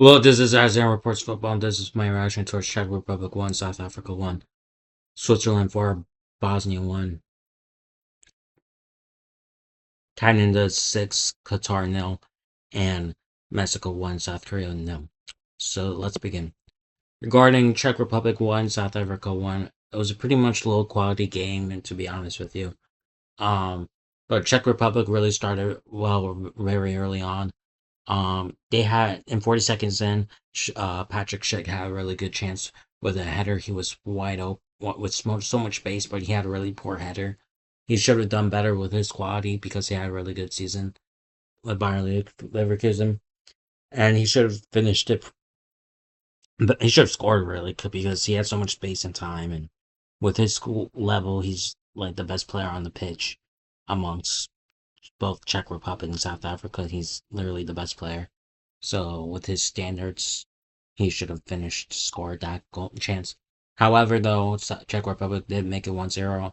Well, this is Isaiah Reports Football, and this is my reaction towards Czech Republic 1, South Africa 1, Switzerland 4, Bosnia 1, Canada 6, Qatar 0, and Mexico 1, South Korea 0. So let's begin. Regarding Czech Republic 1, South Africa 1, it was a pretty much low quality game, and to be honest with you. Um, but Czech Republic really started well very early on. They had in 40 seconds in, Patrick Schick had a really good chance with a header. He was wide open with so much space, but he had a really poor header. He should have done better with his quality because he had a really good season with Bayern Leverkusen, and he should have finished it. But he should have scored really because he had so much space and time, and with his school level, he's like the best player on the pitch amongst both Czech Republic and South Africa. He's literally the best player. So with his standards, he should have finished scored that goal chance. However, though, Czech Republic did make it 1-0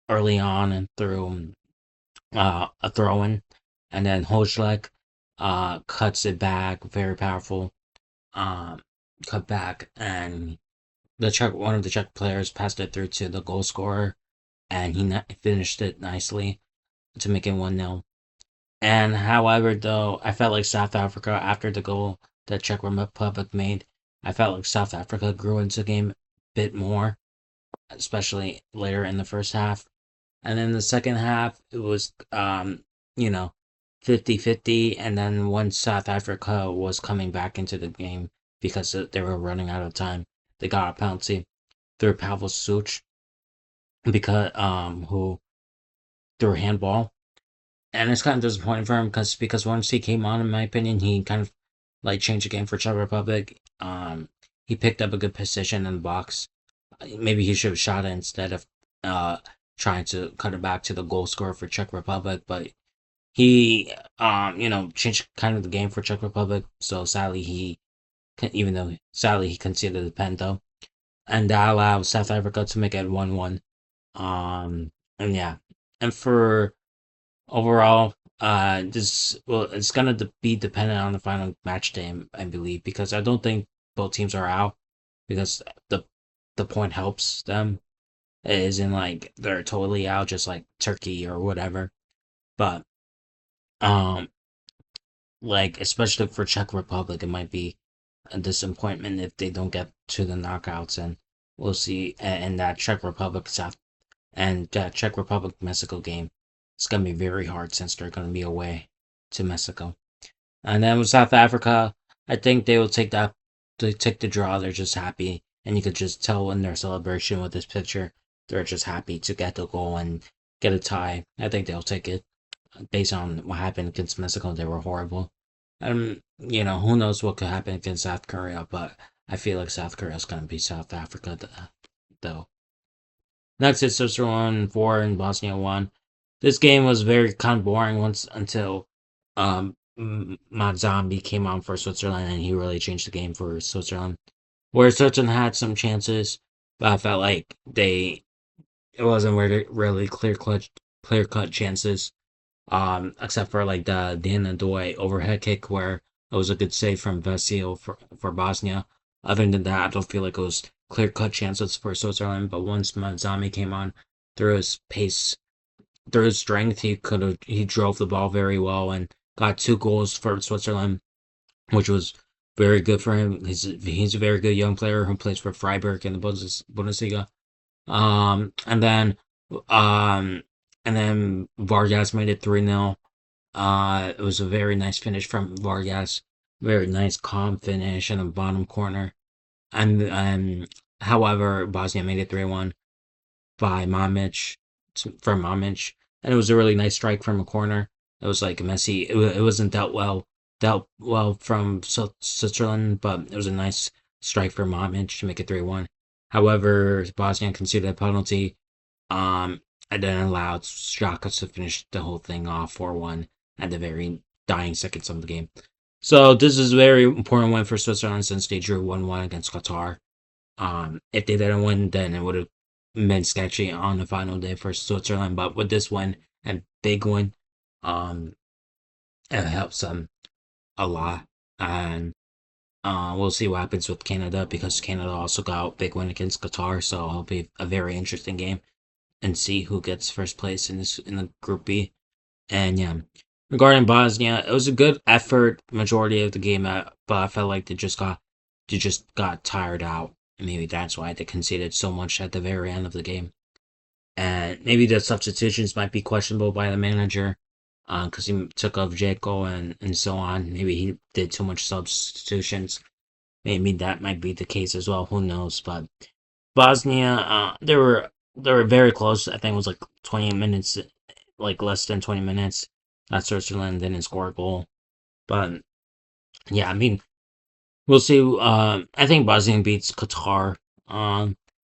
early on and through a throw in, and then Hojlek cuts it back, very powerful um, cut back, and one of the Czech players passed it through to the goal scorer, and he finished it nicely to make it 1-0. And however, though, I felt like South Africa, after the goal that Czech Republic made, I felt like South Africa grew into the game a bit more, especially later in the first half. And then the second half, it was, you know, 50-50. And then once South Africa was coming back into the game because they were running out of time, they got a penalty through Pavel Such because, who threw a handball. And it's kind of disappointing for him because once he came on, in my opinion, he kind of like changed the game for Czech Republic. He picked up a good position in the box. Maybe he should have shot it instead of trying to cut it back to the goal scorer for Czech Republic. But he changed kind of the game for Czech Republic. So sadly he conceded the pen though, and that allowed South Africa to make it 1-1. And yeah, and for overall, it's gonna be dependent on the final match day, I believe, because I don't think both teams are out because the point helps them. It isn't like they're totally out, just like Turkey or whatever. But um, like especially for Czech Republic, it might be a disappointment if they don't get to the knockouts, and we'll see. And that Czech Republic South and that Czech Republic Mexico game, it's gonna be very hard since they're gonna be away to Mexico. And then with South Africa, I think they will take that. They take the draw. They're just happy, and you could just tell in their celebration with this picture, they're just happy to get the goal and get a tie. I think they'll take it based on what happened against Mexico. They were horrible. Who knows what could happen against South Korea, but I feel like South Korea is gonna beat South Africa though. Next is Switzerland 4 and Bosnia 1. This game was very kind of boring once until Zombie came on for Switzerland, and he really changed the game for Switzerland. Where Switzerland had some chances, but I felt like it wasn't really clear cut chances. Except for like the Dana Doy overhead kick where it was a good save from Vasil for Bosnia. Other than that, I don't feel like it was clear cut chances for Switzerland. But once Manzami came on, through his pace, through his strength, he drove the ball very well and got 2 goals for Switzerland, which was very good for him. He's a very good young player who plays for Freiburg in the Bundesliga. And then Vargas made it 3-0. It was a very nice finish from Vargas. Very nice, calm finish in the bottom corner. And however, Bosnia made it 3-1 by Mamic from Mamic, and it was a really nice strike from a corner. It was like messy. It wasn't dealt well from Switzerland, but it was a nice strike from Mamic to make it 3-1. However, Bosnia conceded a penalty, and then allowed Shaka to finish the whole thing off 4-1 at the very dying seconds of the game. So this is a very important win for Switzerland since they drew 1-1 against Qatar. If they didn't win, then it would have been sketchy on the final day for Switzerland. But with this win and big win, it helps them a lot. And We'll see what happens with Canada because Canada also got a big win against Qatar, so it'll be a very interesting game and see who gets first place in the Group B. And yeah, regarding Bosnia, it was a good effort majority of the game, but I felt like they just got tired out. And maybe that's why they conceded so much at the very end of the game. And maybe the substitutions might be questionable by the manager, because he took off Jeko and so on. Maybe he did too much substitutions. Maybe that might be the case as well. Who knows? But Bosnia, they were very close. I think it was like 20 minutes, like less than 20 minutes. That Switzerland didn't score a goal. But yeah, I mean, we'll see. I think Bosnia beats Qatar.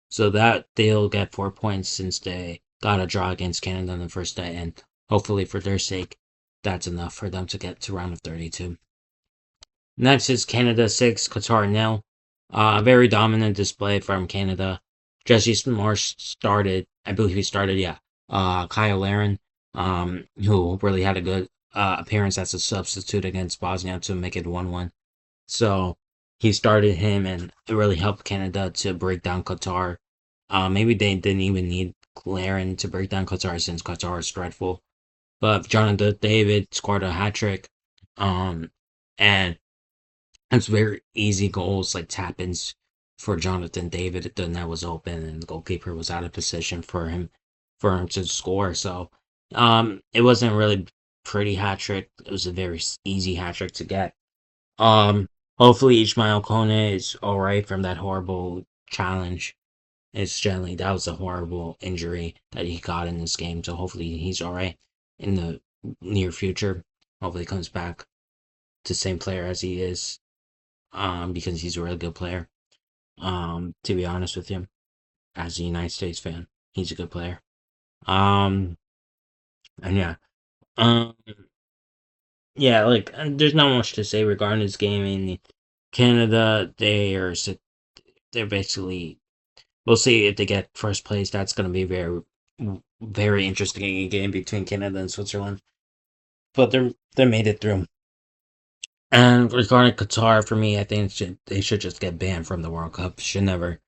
So that they'll get 4 points since they got a draw against Canada on the first day, and hopefully for their sake, that's enough for them to get to round of 32. Next is Canada 6, Qatar 0. A very dominant display from Canada. Jesse Marsh started, I believe he started, yeah. Kyle Larin, who really had a good appearance as a substitute against Bosnia to make it 1-1. So he started him, and it really helped Canada to break down Qatar. Maybe they didn't even need Larin to break down Qatar since Qatar is dreadful. But Jonathan David scored a hat trick. And it's very easy goals, like tap ins for Jonathan David. The net was open and the goalkeeper was out of position for him to score. So it wasn't really pretty hat trick. It was a very easy hat trick to get. Hopefully Ishmael Kone is alright from that horrible challenge. It's generally that was a horrible injury that he got in this game. So hopefully he's alright in the near future. Hopefully he comes back to the same player as he is. Because he's a really good player. To be honest with you, as a United States fan, he's a good player. And yeah, um, yeah, like there's not much to say regarding this game. In Canada, they're basically. We'll see if they get first place. That's going to be very interesting game between Canada and Switzerland. But they made it through. And regarding Qatar, for me, I think they should just get banned from the World Cup. Should never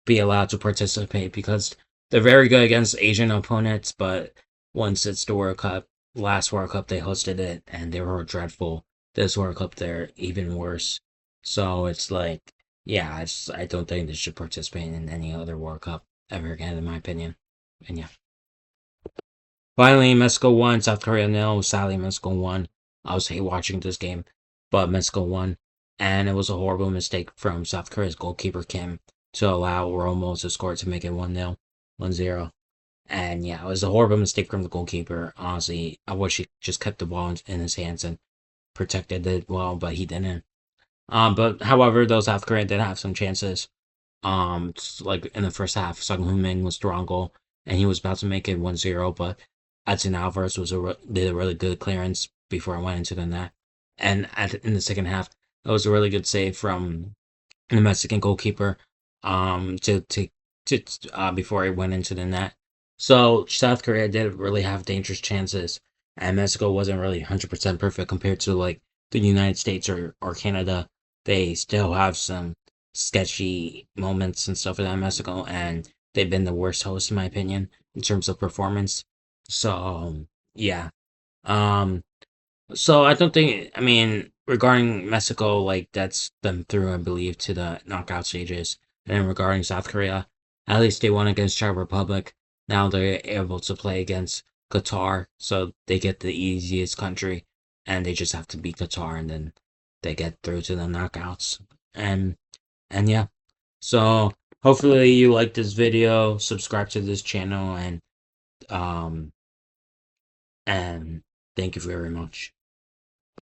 be allowed to participate because they're very good against Asian opponents, but once it's the World Cup, last World Cup they hosted it and they were dreadful. This World Cup they're even worse. So it's like, yeah, I don't think they should participate in any other World Cup ever again, in my opinion. And yeah. Finally, Mexico won, South Korea nil. Sadly, Mexico won. I was hate watching this game, but Mexico won. And it was a horrible mistake from South Korea's goalkeeper Kim to allow Romo to score to make it 1-0, 1-0. And yeah, it was a horrible mistake from the goalkeeper. Honestly, I wish he just kept the ball in his hands and protected it well, but he didn't. But however, those South Korea did have some chances. Like in the first half, Sung Hoon Min was the wrong goal, and he was about to make it 1-0, but Edson Alvarez did a really good clearance before I went into the net. And in the second half, it was a really good save from the Mexican goalkeeper to before he went into the net. So South Korea did really have dangerous chances, and Mexico wasn't really 100% perfect compared to like the United States or Canada. They still have some sketchy moments and stuff like that in Mexico, and they've been the worst host in my opinion in terms of performance. So yeah. Um so I don't think I mean regarding Mexico, like that's them through I believe to the knockout stages. And regarding South Korea, at least they won against Czech Republic. Now they're able to play against Qatar, so they get the easiest country and they just have to beat Qatar and then they get through to the knockouts. And yeah. So hopefully you like this video, subscribe to this channel um and thank you very much.